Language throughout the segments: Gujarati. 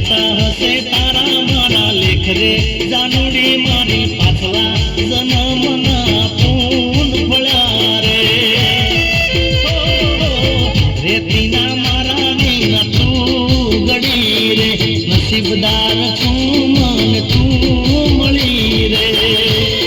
લખાતા હશે તારા મારા લેખ રે જાનુડી મારી પાછલા જન્મના પૂન ફળ્યા રે રેતીના મારા વિના તું ગડી રે નસીબદાર છું મને તું મળી રે તું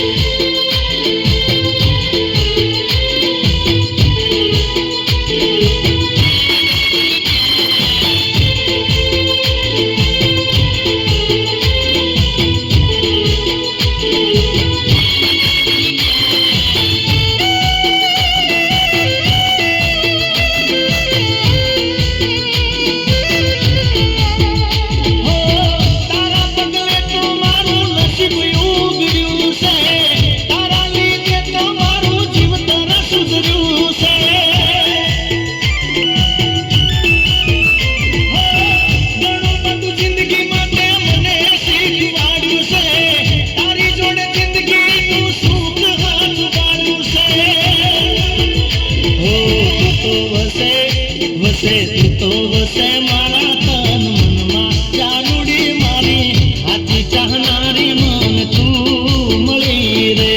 તો વસે મારા તન મનમાં જાનુડી મારી હાથી ચાહનારી મને તું મળી રે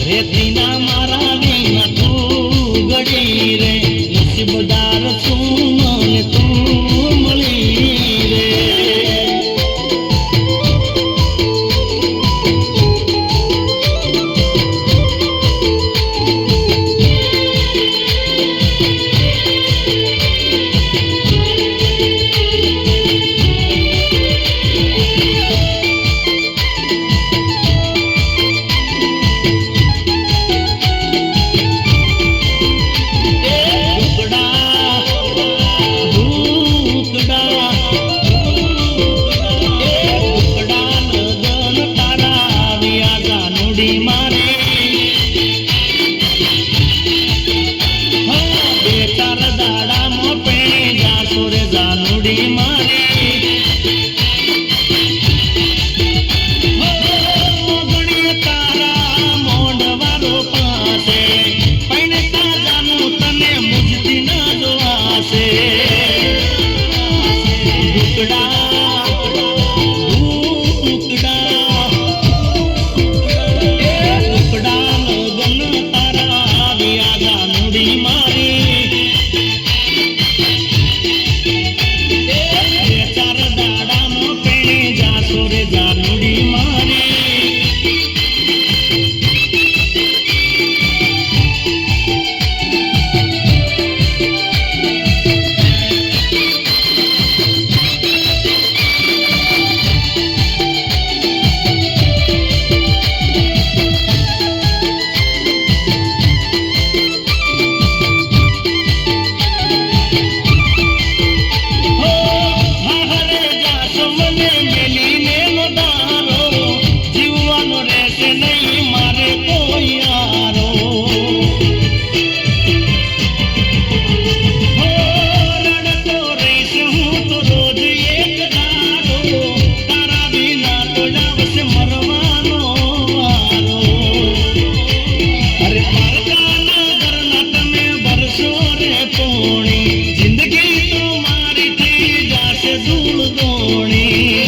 રેતીના મારા વિના તું ગડી રે નસીબદાર છું મને તું મળી રે ધૂળ દોણી